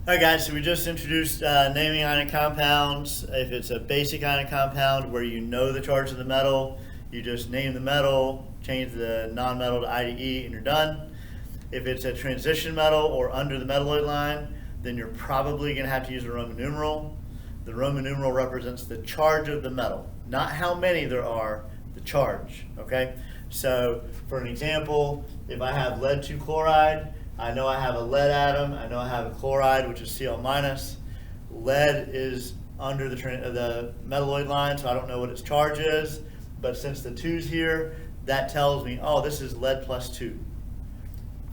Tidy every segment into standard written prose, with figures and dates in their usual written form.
All right, guys, so we just introduced naming ionic compounds. If it's a basic ionic compound where you know the charge of the metal, you just name the metal, change the non-metal to IDE, and you're done. If it's a transition metal or under the metalloid line, then you're probably going to have to use a Roman numeral. The Roman numeral represents the charge of the metal, not how many there are, the charge, okay? So for an example, if I have lead 2 chloride, I know I have a lead atom, I know I have a chloride, which is Cl minus. Lead is under the metalloid line, so I don't know what its charge is, but since the 2's here, that tells me, oh, this is lead plus 2.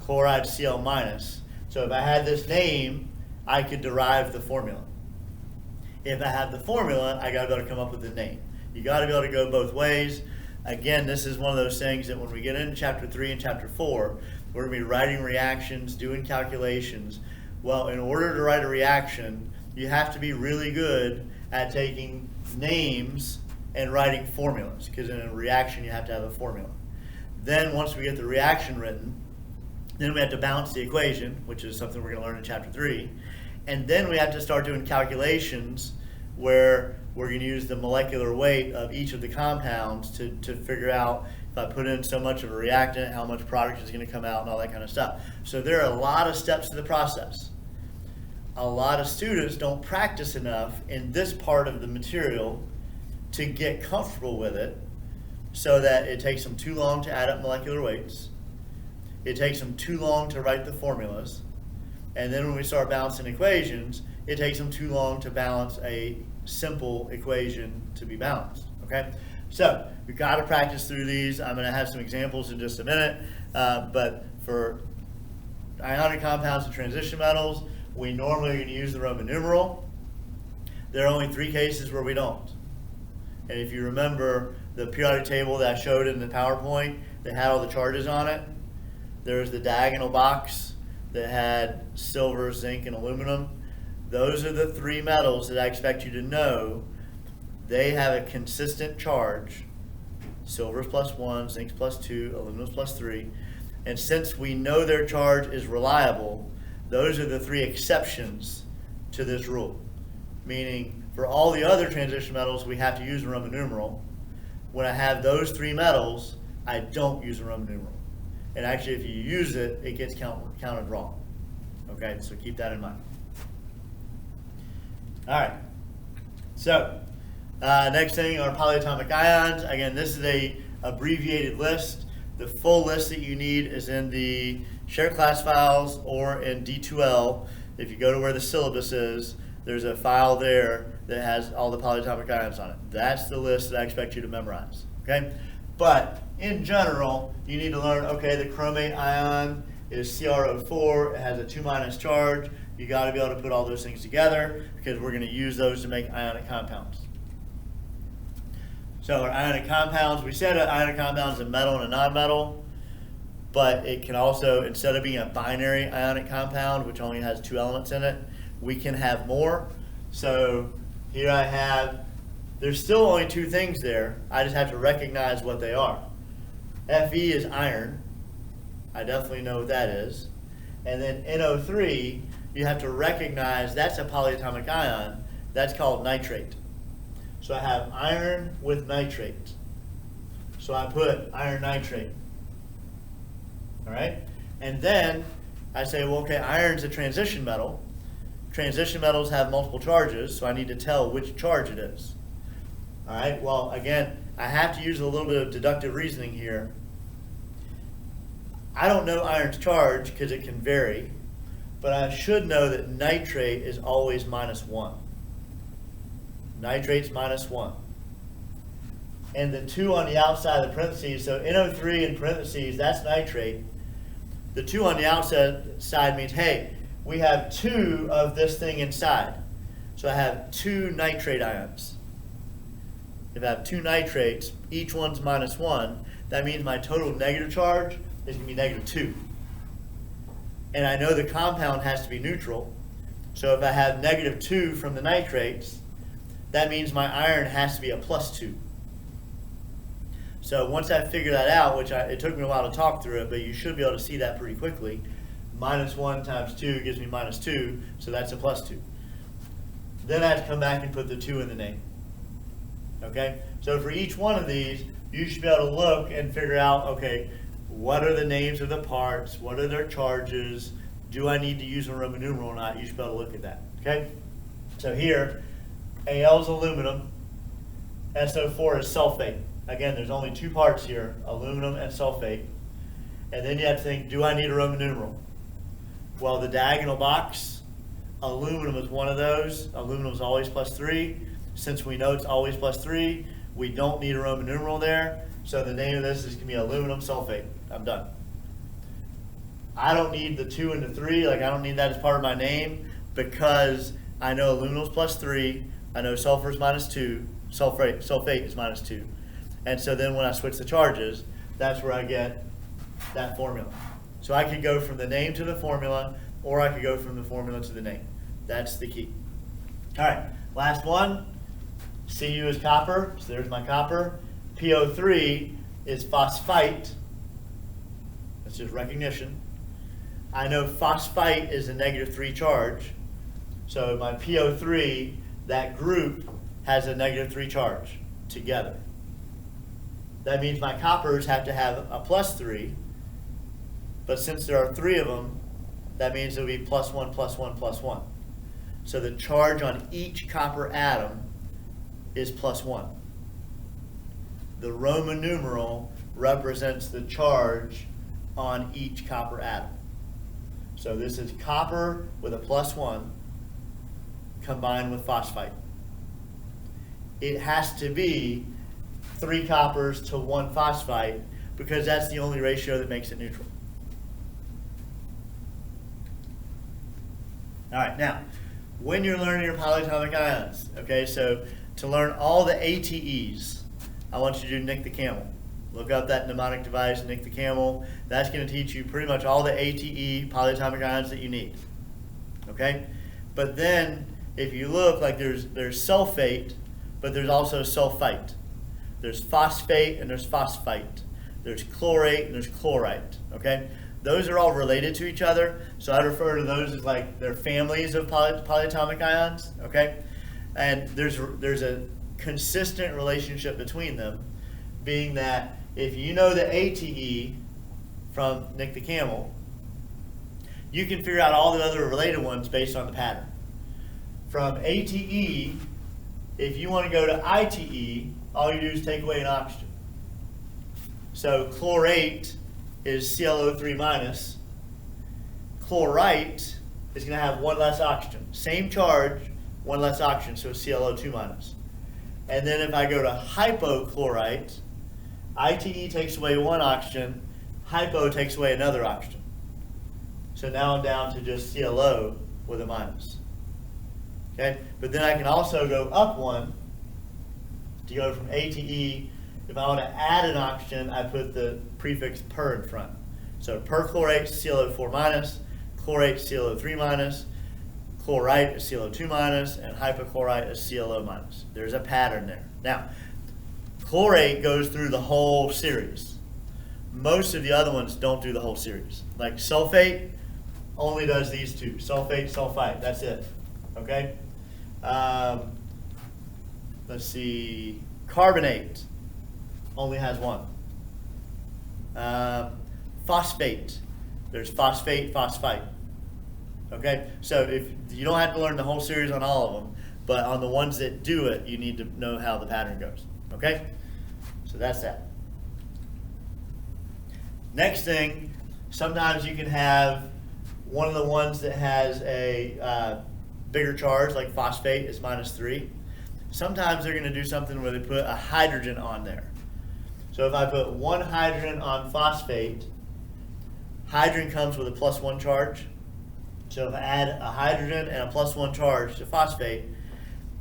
Chloride Cl minus. So if I had this name, I could derive the formula. If I have the formula, I got to be able to come up with the name. You got to be able to go both ways. Again, this is one of those things that when we get into chapter 3 and chapter 4, we're going to be writing reactions, doing calculations. Well, in order to write a reaction, you have to be really good at taking names and writing formulas, because in a reaction you have to have a formula. Then once we get the reaction written, then we have to balance the equation, which is something we're going to learn in chapter 3. And then we have to start doing calculations where we're going to use the molecular weight of each of the compounds to figure out if I put in so much of a reactant, how much product is going to come out and all that kind of stuff. So there are a lot of steps to the process. A lot of students don't practice enough in this part of the material to get comfortable with it, so that it takes them too long to add up molecular weights. It takes them too long to write the formulas. And then when we start balancing equations, it takes them too long to balance a simple equation to be balanced, okay? So we've got to practice through these. I'm going to have some examples in just a minute, but for ionic compounds and transition metals, we normally are going to use the Roman numeral. There are only 3 cases where we don't. And if you remember the periodic table that I showed in the PowerPoint that had all the charges on it, there's the diagonal box that had silver, zinc, and aluminum. Those are the 3 metals that I expect you to know. They have a consistent charge. Silver's plus 1, zinc's plus 2, aluminum's plus 3. And since we know their charge is reliable, those are the 3 exceptions to this rule. Meaning, for all the other transition metals, we have to use a Roman numeral. When I have those 3 metals, I don't use a Roman numeral. And actually, if you use it, it gets counted wrong. Okay, so keep that in mind. All right, so next thing are polyatomic ions. Again, this is a abbreviated list. The full list that you need is in the shared class files or in D2L. If you go to where the syllabus is, there's a file there that has all the polyatomic ions on it. That's the list that I expect you to memorize, okay? But in general, you need to learn, okay, the chromate ion is CrO4, it has a 2- charge. You got to be able to put all those things together because we're going to use those to make ionic compounds. So our ionic compounds, we said an ionic compound is a metal and a non-metal, but it can also, instead of being a binary ionic compound, which only has 2 elements in it, we can have more. So here I have, there's still only 2 things there. I just have to recognize what they are. Fe is iron. I definitely know what that is. And then NO3, you have to recognize that's a polyatomic ion. That's called nitrate. So I have iron with nitrate. So I put iron nitrate. All right? And then I say, well, okay, iron's a transition metal. Transition metals have multiple charges, so I need to tell which charge it is. All right, well, again, I have to use a little bit of deductive reasoning here. I don't know iron's charge because it can vary, but I should know that nitrate is always -1. Nitrate's -1. And the 2 on the outside of the parentheses, so NO3 in parentheses, that's nitrate. The 2 on the outside means, hey, we have 2 of this thing inside. So I have 2 nitrate ions. If I have 2 nitrates, each one's -1, that means my total negative charge is going to be -2. And I know the compound has to be neutral. So if I have -2 from the nitrates, that means my iron has to be a +2. So once I figure that out, which it took me a while to talk through it, but you should be able to see that pretty quickly, minus 1 times 2 gives me minus 2, so that's a plus 2. Then I have to come back and put the 2 in the name. Okay? So for each one of these, you should be able to look and figure out, okay, what are the names of the parts? What are their charges? Do I need to use a Roman numeral or not? You should be able to look at that. Okay? So here, Al is aluminum, SO4 is sulfate. Again, there's only 2 parts here, aluminum and sulfate. And then you have to think, do I need a Roman numeral? Well, the diagonal box, aluminum is one of those. Aluminum is always plus 3. Since we know it's always plus 3, we don't need a Roman numeral there. So the name of this is going to be aluminum sulfate. I'm done. I don't need the 2 and the 3. Like, I don't need that as part of my name because I know aluminum is plus 3. I know sulfur is minus 2. Sulfate is minus 2. And so then when I switch the charges, that's where I get that formula. So I could go from the name to the formula, or I could go from the formula to the name. That's the key. All right, last one. Cu is copper, so there's my copper. PO3 is phosphite. That's just recognition. I know phosphite is a -3 charge. So my PO3, that group has a -3 charge together. That means my coppers have to have a +3, but since there are 3 of them, that means it'll be +1, +1, +1. So the charge on each copper atom is +1. The Roman numeral represents the charge on each copper atom. So this is copper with a +1 combined with phosphite. It has to be 3 coppers to 1 phosphite because that's the only ratio that makes it neutral. All right, now, when you're learning your polyatomic ions, okay, so to learn all the ATEs, I want you to do Nick the Camel. Look up that mnemonic device, Nick the Camel. That's going to teach you pretty much all the ATE polyatomic ions that you need, okay? But then, if you look, like there's sulfate, but there's also sulfite. There's phosphate and there's phosphite. There's chlorate and there's chlorite, okay? Those are all related to each other, so I refer to those as like they're families of polyatomic ions, okay? And there's a consistent relationship between them, being that if you know the ATE from Nick the Camel, you can figure out all the other related ones based on the pattern. From ATE, if you want to go to ITE, all you do is take away an oxygen. So chlorate is ClO3 minus. Chlorite is going to have 1 less oxygen. Same charge, 1 less oxygen, so it's ClO2 minus. And then if I go to hypochlorite, ITE takes away 1 oxygen, hypo takes away another oxygen. So now I'm down to just ClO with a minus. Okay, but then I can also go up 1 to go from ATE. If I want to add an oxygen, I put the prefix per in front. So perchlorate is ClO4 minus, chlorate is ClO3 minus, chlorite is ClO2 minus, and hypochlorite is ClO minus. There's a pattern there. Now, chlorate goes through the whole series. Most of the other ones don't do the whole series. Like sulfate only does these 2, sulfate, sulfite, that's it, okay? Let's see, carbonate only has 1. Phosphate, there's phosphate, phosphite. Okay, so if you don't have to learn the whole series on all of them, but on the ones that do it, you need to know how the pattern goes. Okay, so that's that. Next thing, sometimes you can have one of the ones that has a bigger charge, like phosphate is -3. Sometimes they're going to do something where they put a hydrogen on there. So if I put 1 hydrogen on phosphate, hydrogen comes with a +1 charge. So if I add a hydrogen and a +1 charge to phosphate,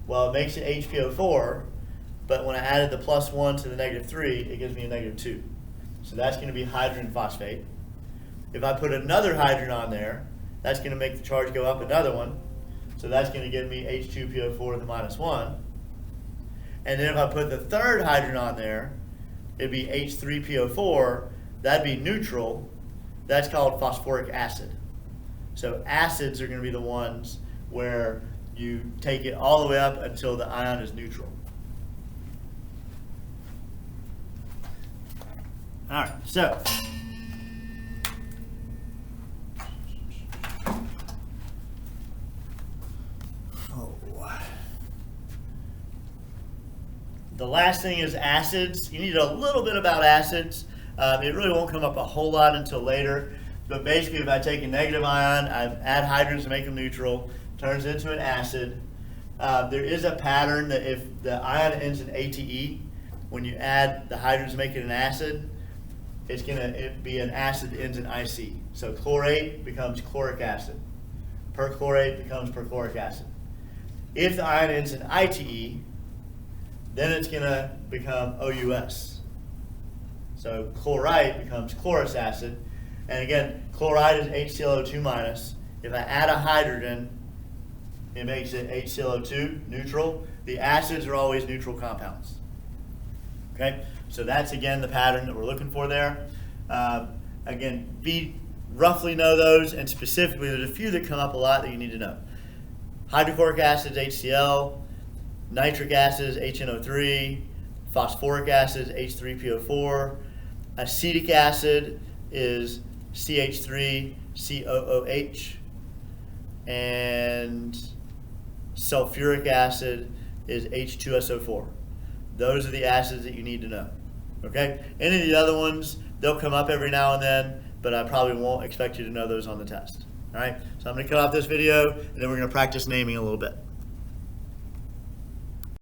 well, it makes it HPO4, but when I added the +1 to the -3, it gives me a -2. So that's going to be hydrogen phosphate. If I put another hydrogen on there, that's going to make the charge go up another one. So that's going to give me H2PO4 to the -1. And then if I put the third hydrogen on there, it'd be H3PO4. That'd be neutral. That's called phosphoric acid. So acids are going to be the ones where you take it all the way up until the ion is neutral. All right, so the last thing is acids. You need a little bit about acids. It really won't come up a whole lot until later. But basically, if I take a negative ion, I add hydrogens to make them neutral, turns into an acid. There is a pattern that if the ion ends in ATE, when you add the hydrogens to make it an acid, it's going to be an acid that ends in IC. So chlorate becomes chloric acid. Perchlorate becomes perchloric acid. If the ion ends in ITE, then it's going to become OUS. So chlorite becomes chlorous acid. And again, chloride is HClO2 minus. If I add a hydrogen, it makes it HClO2 neutral. The acids are always neutral compounds. Okay, so that's again the pattern that we're looking for there. Again, roughly know those, and specifically there's a few that come up a lot that you need to know. Hydrochloric acid is HCl, nitric acid is HNO3, phosphoric acid is H3PO4, acetic acid is CH3COOH, and sulfuric acid is H2SO4. Those are the acids that you need to know. Okay? Any of the other ones, they'll come up every now and then, but I probably won't expect you to know those on the test. All right? So I'm going to cut off this video, and then we're going to practice naming a little bit.